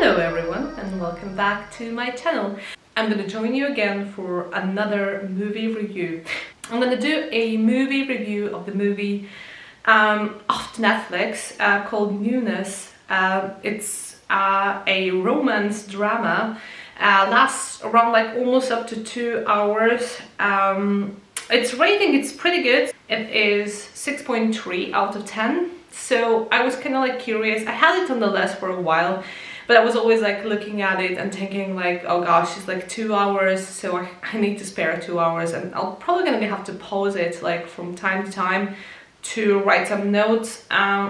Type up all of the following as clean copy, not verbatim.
Hello everyone and welcome back to my channel. I'm gonna join you again for another movie review. I'm gonna do a movie review of the movie off Netflix called Newness. It's a romance drama, lasts around like almost up to 2 hours. Its rating, it's pretty good. It is 6.3 out of 10. So I was kind of like curious. I had it on the list for a while, but I was always like looking at it and thinking like, oh gosh, it's like 2 hours, so I need to spare 2 hours, and I'm probably gonna have to pause it like from time to time to write some notes,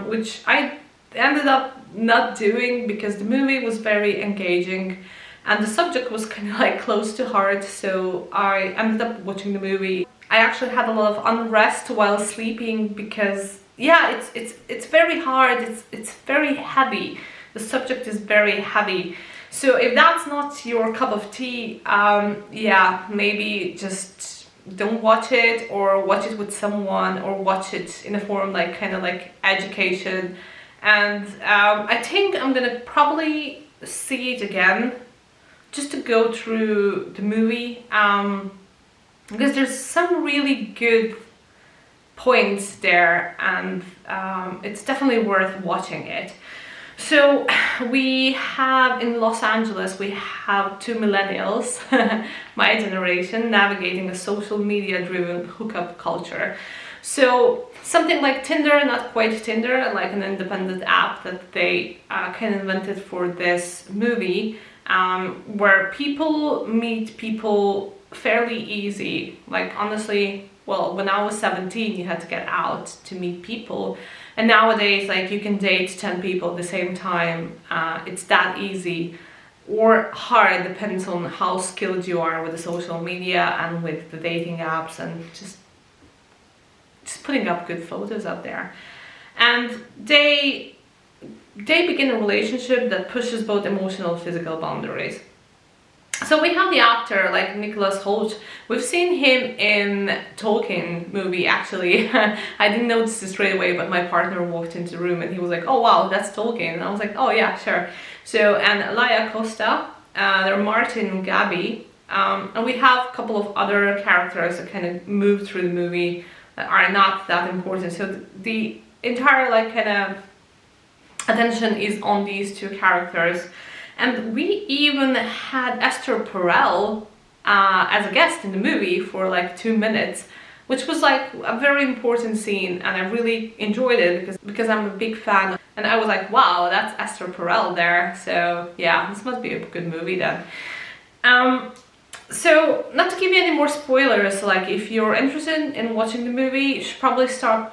which I ended up not doing because the movie was very engaging and the subject was kind of like close to heart, so I ended up watching the movie. I actually had a lot of unrest while sleeping because yeah, it's very hard, it's very heavy. The subject is very heavy. So if that's not your cup of tea, yeah, maybe just don't watch it, or watch it with someone, or watch it in a form like kind of like education. And I think I'm gonna probably see it again just to go through the movie, because there's some really good points there, and it's definitely worth watching it. So we have in Los Angeles, we have two millennials, my generation, navigating a social media driven hookup culture. So something like Tinder, not quite Tinder, like an independent app that they kind of invented for this movie, where people meet people fairly easy. Like honestly, well, when I was 17, you had to get out to meet people. And nowadays, like, you can date 10 people at the same time. It's that easy, or hard, depends on how skilled you are with the social media and with the dating apps, and just putting up good photos out there. And they begin a relationship that pushes both emotional and physical boundaries. So we have the actor like Nicholas Hoult. We've seen him in Tolkien movie actually. I didn't notice this straight away, but my partner walked into the room and he was like, oh wow, that's Tolkien. And I was like, oh yeah, sure. So, and Laia Costa, they're Martin and Gabby. And we have a couple of other characters that kind of move through the movie that are not that important. So the entire like kind of attention is on these two characters. And we even had Esther Perel as a guest in the movie for like 2 minutes, which was like a very important scene, and I really enjoyed it because I'm a big fan. And I was like, wow, that's Esther Perel there. So yeah, this must be a good movie then. So not to give you any more spoilers, like if you're interested in watching the movie, you should probably stop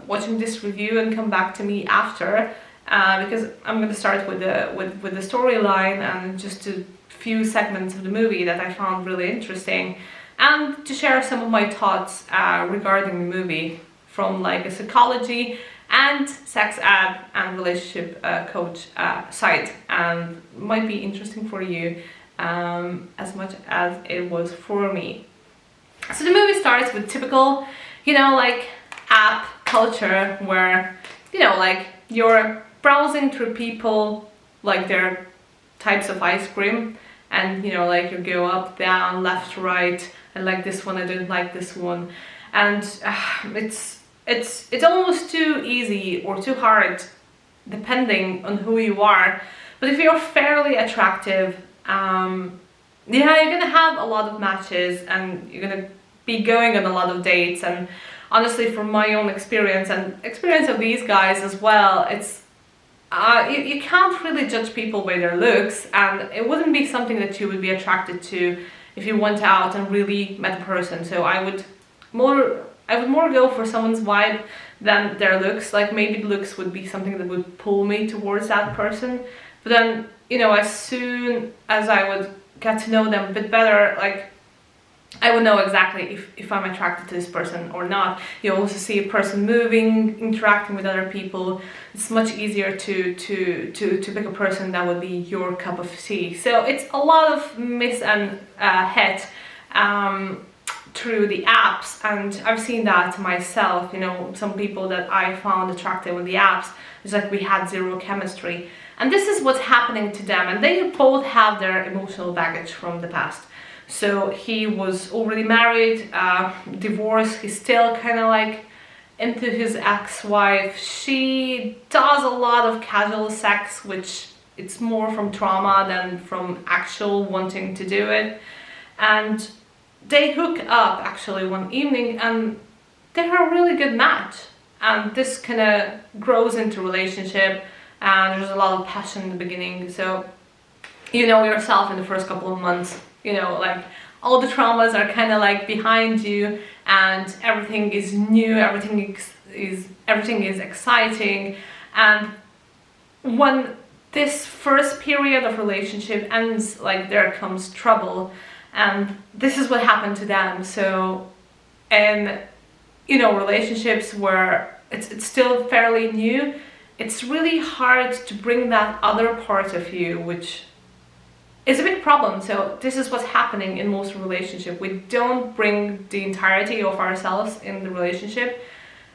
watching this review and come back to me after. Because I'm going to start with the storyline and just a few segments of the movie that I found really interesting, and to share some of my thoughts regarding the movie from like a psychology and sex ed and relationship coach side, and might be interesting for you as much as it was for me. So the movie starts with typical, you know, like app culture where, you know, like you're browsing through people, like their types of ice cream, and you know, like you go up, down, left, right, I like this one, I don't like this one, and it's almost too easy or too hard depending on who you are. But if you're fairly attractive, yeah, you're gonna have a lot of matches and you're gonna be going on a lot of dates. And honestly, from my own experience and experience of these guys as well, it's you can't really judge people by their looks, and it wouldn't be something that you would be attracted to if you went out and really met a person. So I would more go for someone's vibe than their looks. Like maybe the looks would be something that would pull me towards that person, but then, you know, as soon as I would get to know them a bit better, like I would know exactly if I'm attracted to this person or not. You also see a person moving, interacting with other people. It's much easier to pick a person that would be your cup of tea. So it's a lot of miss and hit through the apps, and I've seen that myself. You know, some people that I found attractive on the apps, it's like we had zero chemistry, and this is what's happening to them, and they both have their emotional baggage from the past. So he was already married, divorced, he's still kind of like into his ex-wife. She does a lot of casual sex, which it's more from trauma than from actual wanting to do it. And they hook up actually one evening, and they're a really good match. And this kind of grows into relationship, and there's a lot of passion in the beginning. So you know yourself in the first couple of months, you know, like all the traumas are kind of like behind you, and everything is new, everything is exciting. And when this first period of relationship ends, like there comes trouble, and this is what happened to them. So in, you know, relationships where it's still fairly new, it's really hard to bring that other part of you, which is a big problem. So this is what's happening in most relationships. We don't bring the entirety of ourselves in the relationship,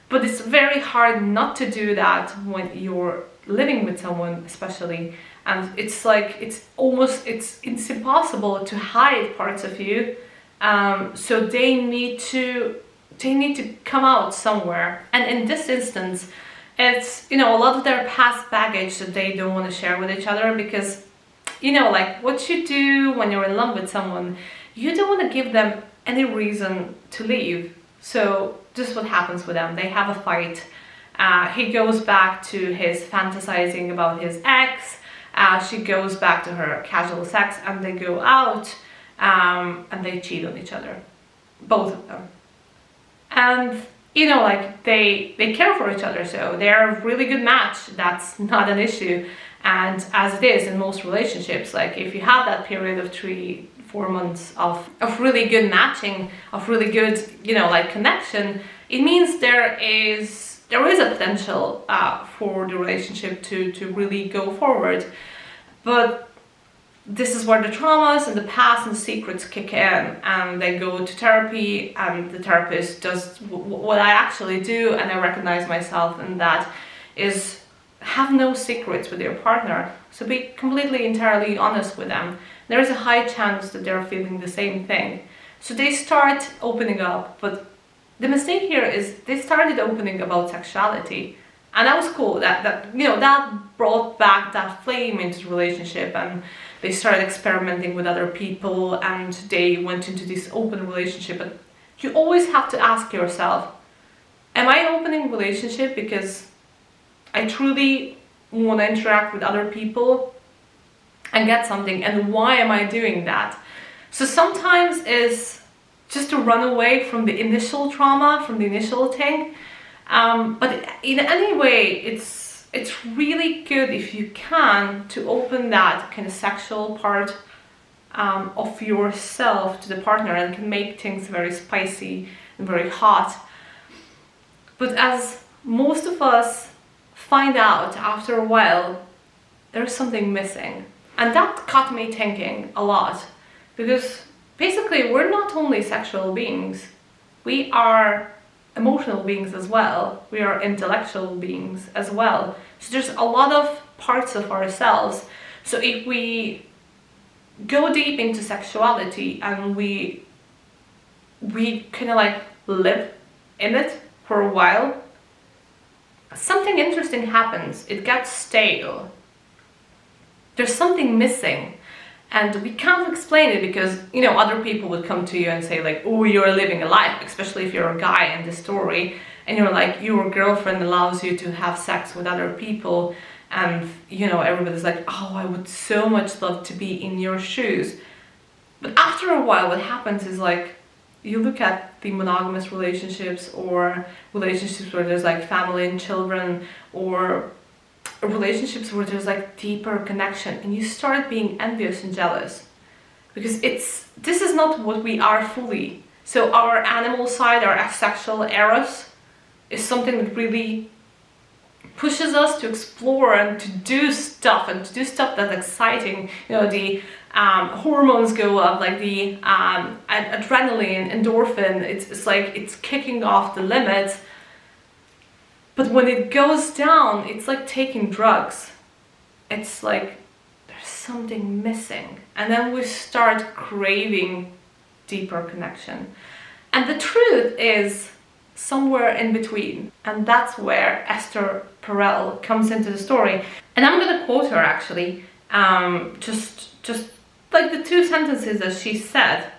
but it's very hard not to do that when you're living with someone, especially. And it's like, it's impossible to hide parts of you. So they need to come out somewhere. And in this instance, it's, you know, a lot of their past baggage that they don't want to share with each other, because, you know, like what you do when you're in love with someone, you don't want to give them any reason to leave. So this is what happens with them. They have a fight. He goes back to his fantasizing about his ex. She goes back to her casual sex, and they go out and they cheat on each other, both of them. And, you know, like they care for each other, so they're a really good match. That's not an issue. And as it is in most relationships, like if you have that period of 3-4 months of really good matching, of really good, you know, like connection, it means there is a potential for the relationship to really go forward. But this is where the traumas and the past and the secrets kick in, and they go to therapy, and the therapist does what I actually do, and I recognize myself in that, is have no secrets with your partner. So be completely, entirely honest with them. There is a high chance that they're feeling the same thing. So they start opening up, but the mistake here is they started opening about sexuality, and that was cool. That you know, that brought back that flame into the relationship, and they started experimenting with other people, and they went into this open relationship. But you always have to ask yourself, am I opening relationship because I truly want to interact with other people and get something, and why am I doing that? So sometimes it's just to run away from the initial trauma, from the initial thing. But in any way, it's really good if you can to open that kind of sexual part of yourself to the partner, and can make things very spicy and very hot. But as most of us find out after a while, there's something missing. And that got me thinking a lot, because basically we're not only sexual beings, we are emotional beings as well, we are intellectual beings as well. So there's a lot of parts of ourselves. So if we go deep into sexuality and we kind of like live in it for a while, something interesting happens. It gets stale. There's something missing, and we can't explain it, because, you know, other people would come to you and say like, oh, you're living a life, especially if you're a guy in the story, and you're like, your girlfriend allows you to have sex with other people, and, you know, everybody's like, oh, I would so much love to be in your shoes. But after a while, what happens is, like, you look at the monogamous relationships, or relationships where there's like family and children, or relationships where there's like deeper connection, and you start being envious and jealous, because this is not what we are fully. So our animal side, our asexual eros, is something that really pushes us to explore and to do stuff, that's exciting. You know, the hormones go up, like the adrenaline, endorphin, it's like it's kicking off the limits. But when it goes down, it's like taking drugs. It's like there's something missing. And then we start craving deeper connection. And the truth is somewhere in between. And that's where Esther Perel comes into the story. And I'm gonna quote her actually, just like the 2 sentences that she said,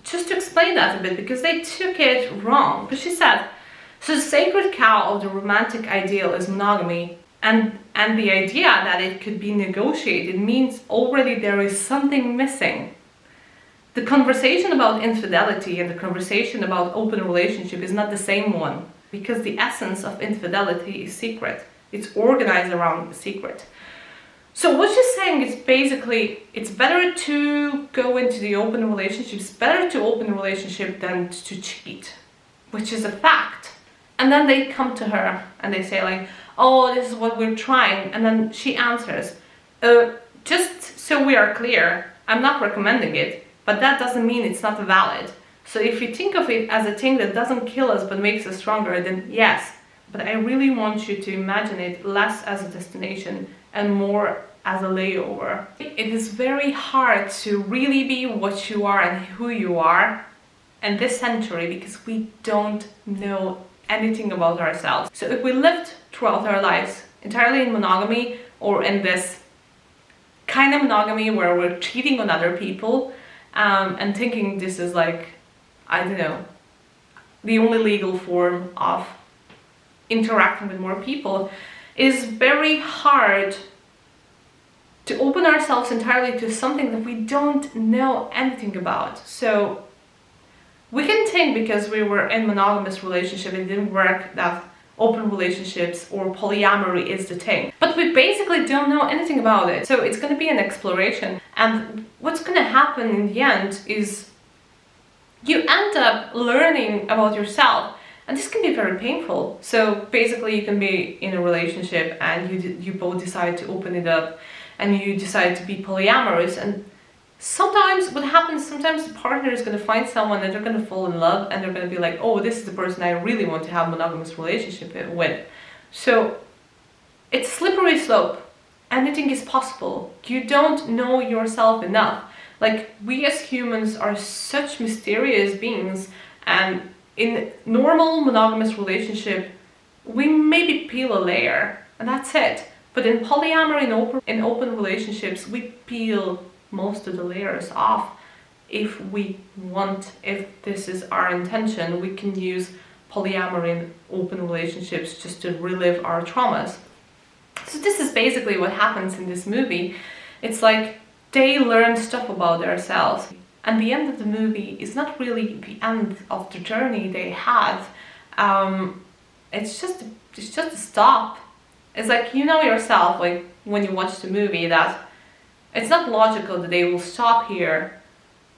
just to explain that a bit, because they took it wrong. But she said, so the sacred cow of the romantic ideal is monogamy, and the idea that it could be negotiated means already there is something missing. The conversation about infidelity and the conversation about open relationship is not the same one, because the essence of infidelity is secret. It's organized around the secret. So what she's saying is basically, it's better to go into the open relationship, it's better to open a relationship than to cheat, which is a fact. And then they come to her and they say like, oh, this is what we're trying. And then she answers, just so we are clear, I'm not recommending it, but that doesn't mean it's not valid. So if you think of it as a thing that doesn't kill us but makes us stronger, then yes. But I really want you to imagine it less as a destination and more as a layover. It is very hard to really be what you are and who you are in this century, because we don't know anything about ourselves. So if we lived throughout our lives entirely in monogamy, or in this kind of monogamy where we're cheating on other people, and thinking this is like, I don't know, the only legal form of interacting with more people, it is very hard to open ourselves entirely to something that we don't know anything about. So we can think because we were in monogamous relationship, it didn't work, that open relationships or polyamory is the thing. But we basically don't know anything about it. So it's going to be an exploration. And what's going to happen in the end is you end up learning about yourself. And this can be very painful. So basically you can be in a relationship and you both decide to open it up and you decide to be polyamorous, and sometimes what happens, sometimes the partner is going to find someone and they're going to fall in love and they're going to be like, oh, this is the person I really want to have a monogamous relationship with. So it's a slippery slope. Anything is possible. You don't know yourself enough. Like, we as humans are such mysterious beings, and in normal monogamous relationship we maybe peel a layer and that's it. But in polyamory and open relationships, we peel most of the layers off. If we want, if this is our intention, we can use polyamory and open relationships just to relive our traumas. So this is basically what happens in this movie. It's like they learn stuff about themselves, and the end of the movie is not really the end of the journey they had. It's just a stop. It's like, you know yourself, like when you watch the movie, that it's not logical that they will stop here,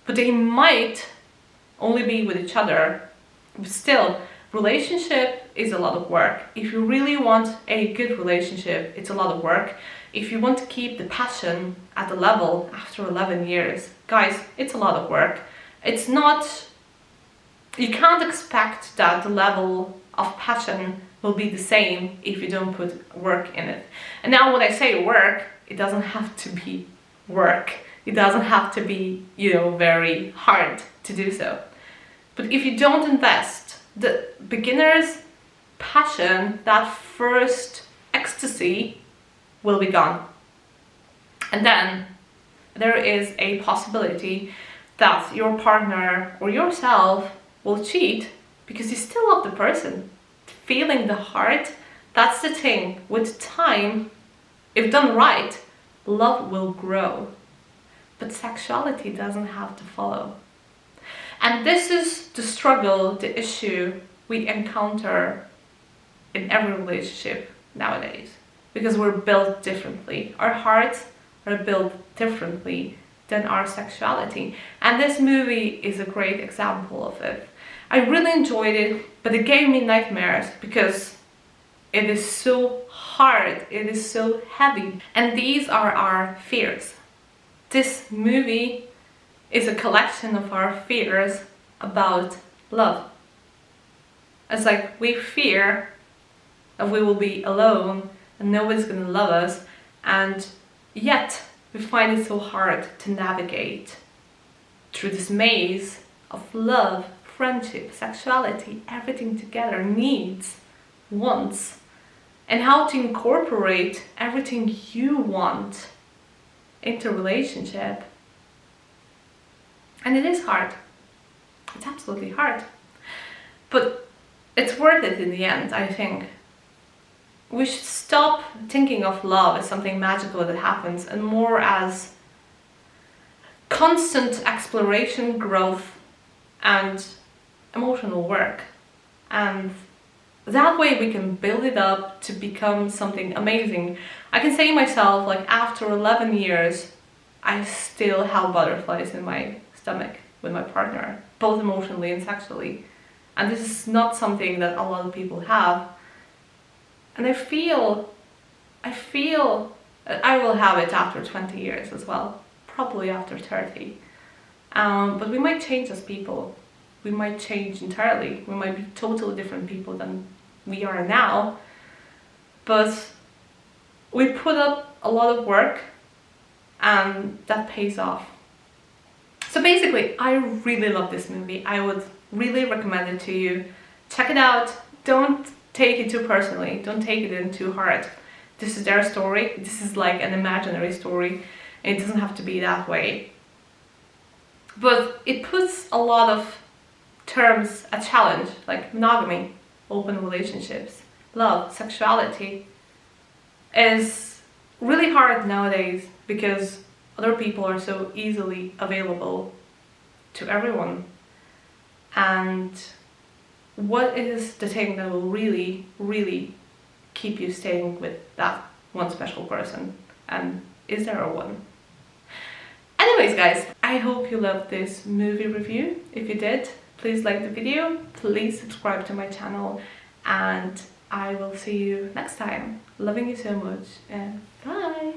but they might only be with each other. But still, relationship is a lot of work. If you really want a good relationship, it's a lot of work. If you want to keep the passion at the level after 11 years, guys, it's a lot of work. It's not, you can't expect that the level of passion will be the same if you don't put work in it. And now when I say work, it doesn't have to be work. It doesn't have to be, you know, very hard to do so. But if you don't invest, the beginner's passion, that first ecstasy, will be gone. And then there is a possibility that your partner or yourself will cheat because you still love the person. Feeling the heart, that's the thing. With time, if done right, love will grow. But sexuality doesn't have to follow. And this is the struggle, the issue we encounter in every relationship nowadays. Because we're built differently. Our hearts are built differently than our sexuality. And this movie is a great example of it. I really enjoyed it, but it gave me nightmares because it is so hard, it is so heavy. And these are our fears. this movie is a collection of our fears about love. It's like we fear that we will be alone and nobody's gonna love us, and yet we find it so hard to navigate through this maze of love, friendship, sexuality, everything together, needs, wants, and how to incorporate everything you want into a relationship. And it is hard. It's absolutely hard. But it's worth it in the end, I think. We should stop thinking of love as something magical that happens, and more as constant exploration, growth, and emotional work. And that way we can build it up to become something amazing. I can say myself, like, after 11 years, I still have butterflies in my stomach with my partner, both emotionally and sexually. And this is not something that a lot of people have. And I feel I will have it after 20 years as well, probably after 30. But we might change as people. We might change entirely. We might be totally different people than we are now. But we put up a lot of work, and that pays off. So basically, I really love this movie. I would really recommend it to you. Check it out. Don't take it too personally. Don't take it in too hard. This is their story. This is like an imaginary story. It doesn't have to be that way. But it puts a lot of terms a challenge, like monogamy, open relationships, love, sexuality, is really hard nowadays because other people are so easily available to everyone. And what is the thing that will really, really keep you staying with that one special person? And is there a one? Anyways, guys, I hope you loved this movie review. If you did, please like the video, please subscribe to my channel, and I will see you next time. Loving you so much, and bye!